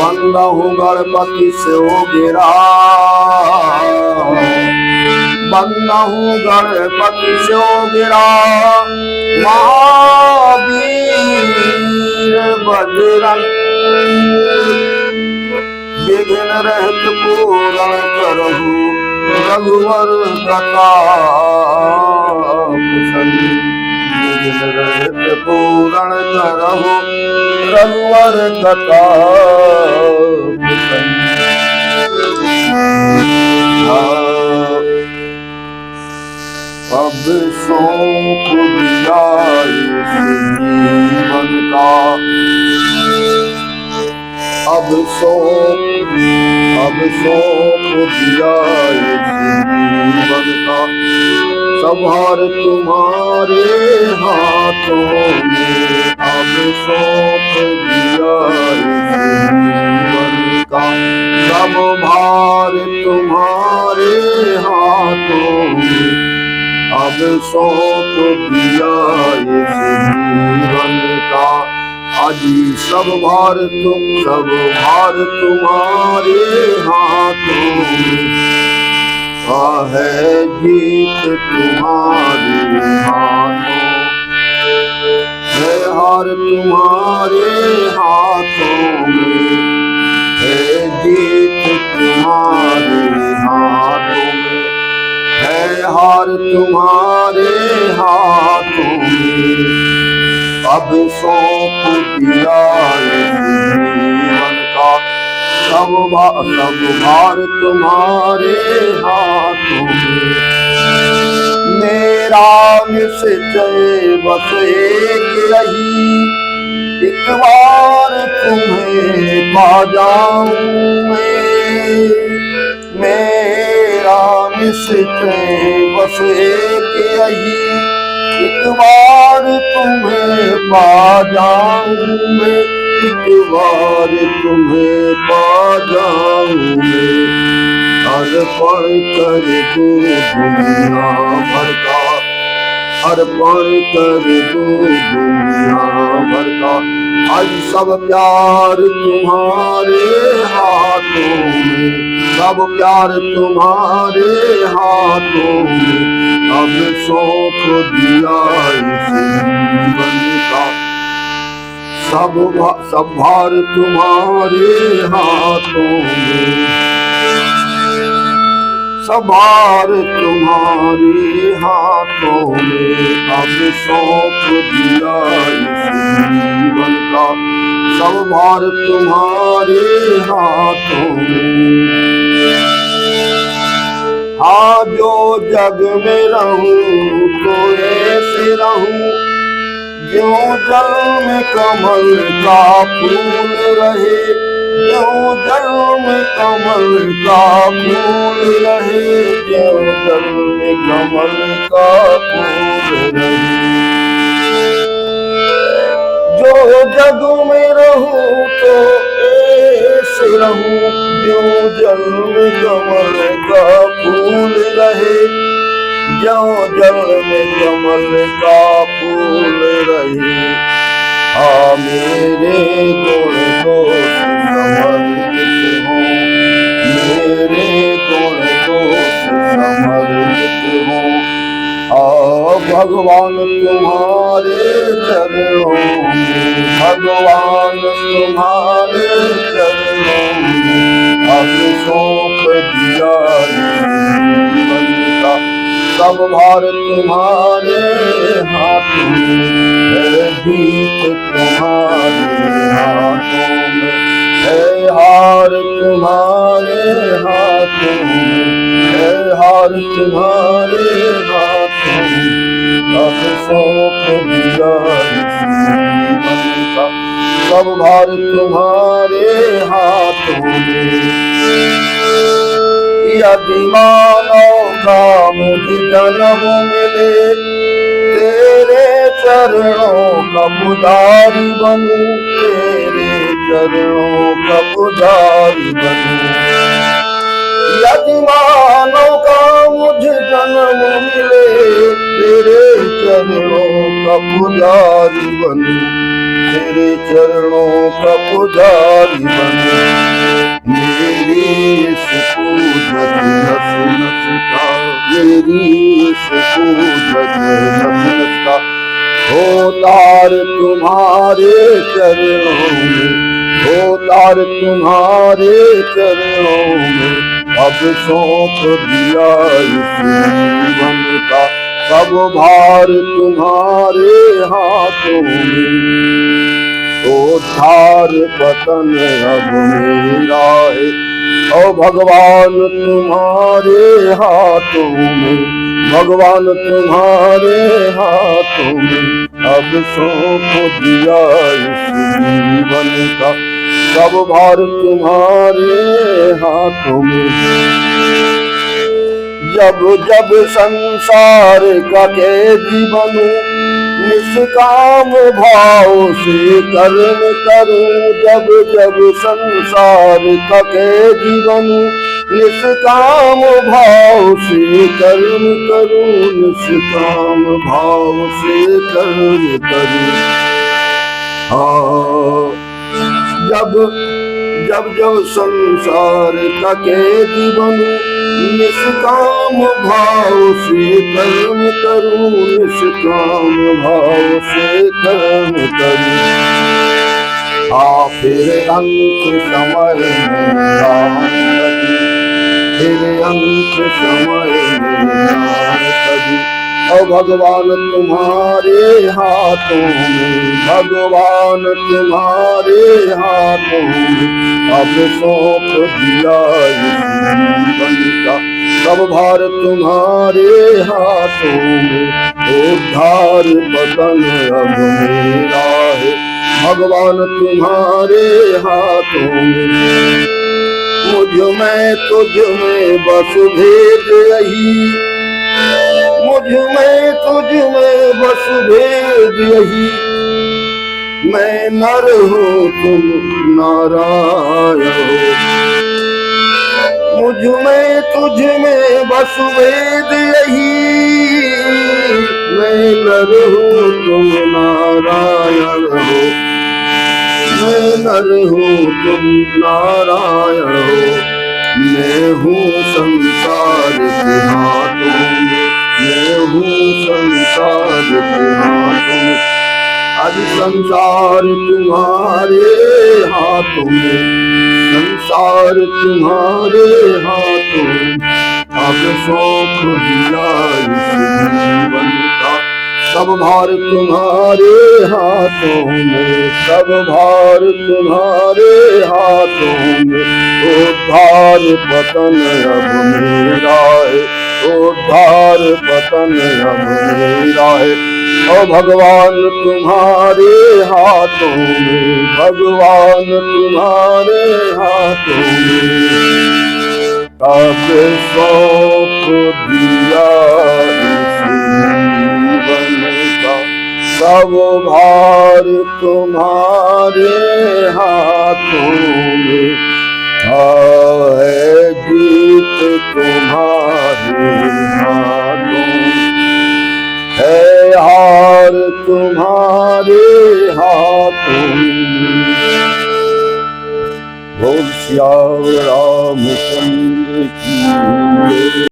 बंदहु गणपति से गिरा, बंदहु गणपति से गिरा, महावीर बजरंग विघ्न रहित पूर्ण करहु रघुवर कथा कुशल। विघ्न रहित पूर्ण करहु रघुवर कथा कुशल। अब सौंप दिया इस जीवन का, अब सौंप दिया इस जीवन का, संभार तुम्हारे हाथों में। अब सौंप दिया इस जीवन का, सब भार तुम्हारे हाथों में। अब सौंप दिया इस जीवन का, अजी सब भार तुम्हारे हाथों में। है जीत तुम्हारे हाथों, है हार तुम्हारे हाथों में। है जीत तुम्हारे हाथों में, है हार तुम्हारे हाथों में। अब सौंप दिया जीवन का, सब भार तुम्हारे हाथों में। मेरा निश्चय बस एक यही, एक बार तुम्हें पा जाऊं मैं। मेरा निश्चय बस एक यही, एक बार तुम्हें पा जाऊं मैं। एक बार तुम्हें पा जाऊं मैं। अर्पण कर दो दुनिया भर का, अर्पण कर दो दुनिया भर का। आज सब प्यार तुम्हारे हाथों में, सब प्यार तुम्हारे हाथों में। अब सौंप दिया इस जीवन का, सब भार तुम्हारे हाथों में। सब भार तुम्हारे हाथों में। अब सौंप दिया इस जीवन का, सब भार तुम्हारे हाथों में। हाँ जो जग में रहूं तो ऐसे रहूं, ज्यों जल में कमल का फूल रहे। ज्यों जल में कमल का फूल रहे, ज्यों जल में कमल का फूल रहे। जो जग में रहूं तो ऐसे रहूं, ज्यों जल में कमल का फूल रहे। ज्यों जल में कमल का फूल रहे। हाँ मेरे गुण दोष समर्पित हूँ, मेरे गुण दोष समर्पित हूँ। भगवान तुम्हारे चरणों में, भगवान तुम्हारे चरणों में। अब सौंप दिया जीवन का, सब भार तुम्हारे हाथों में। है जीत तुम्हारे हाथों में, है हार तुम्हारे हाथों में। है हार तुम्हारे हाथों में। अब सौंप दिया जीवन का, सब भार तुम्हारे हाथों में। यदि मानो का मुझे जन्म मिले, तेरे चरणों का पुजारी बनूं, तेरे चरणों का पुजारी बनूं। यदि मानो का मुझे जन्म मिले, तेरे चरणों का पुजारी बनूं। तेरे चरणों का पुजारी बनूं। मेरी इस पूजत नस नस का, मेरी इस पूजत नस नस का हो तार तुम्हारे चरणों में, हो तार तुम्हारे चरणों में। अब सौंप दिया इस जीवन का सब भार तुम्हारे हाथों में। उद्धार पतन अब मेरा है, ओ भगवान तुम्हारे हाथों में, भगवान तुम्हारे हाथों में। अब सौंप दिया इस जीवन का सब भार तुम्हारे हाथों में। जब जब संसार का कैदी बनूं, निष्काम भाव से कर्म करूं। जब जब संसार का कैदी बनूं, निष्काम भाव से कर्म करूं, निष्काम भाव से कर्म करूं। हाँ, जब जब जब संसार का कैदी बनूं, निष्काम भाव से कर्म करूं, निष्काम भाव से कर्म करूं। हाँ, फिर अंत समय में प्राण कभी, फिर अंत समय में प्राण कभी। ओ भगवान तुम्हारे हाथों में, भगवान तुम्हारे हाथों में। अब सौंप दिया इस जीवन का सब भार तुम्हारे हाथों में। उद्धार पतन अब मेरा है, भगवान तुम्हारे हाथों में। मुझ में तुझ में बस भेद यही, मुझ में तुझ में बस भेद यही। मैं नर हूँ तुम नारायण हो, मुझ में तुझ में बस भेद यही। मैं नर हूँ तुम नारायण हो, मैं नर हूँ तुम नारायण हो। मैं हूँ संसार के हाथों में, मैं हूँ संसार के हाथों में। आज संसार तुम्हारे हाथों में, संसार तुम्हारे हाथों में। अब सौंप दिया इस जीवन का सब भार तुम्हारे हाथों में, सब भार तुम्हारे हाथों में। उद्धार पतन अब मेरा है, उद्धार पतन अब मेरा है। ओ भगवान तुम्हारे हाथों में, भगवान तुम्हारे हाथों में। अब सौंप दिया इस जीवन का सब भार तुम्हारे हाथों में। है जीत तुम्हारे हाथों में, है हार तुम्हारे हाथों में। बोल श्याम रामचंद्र की।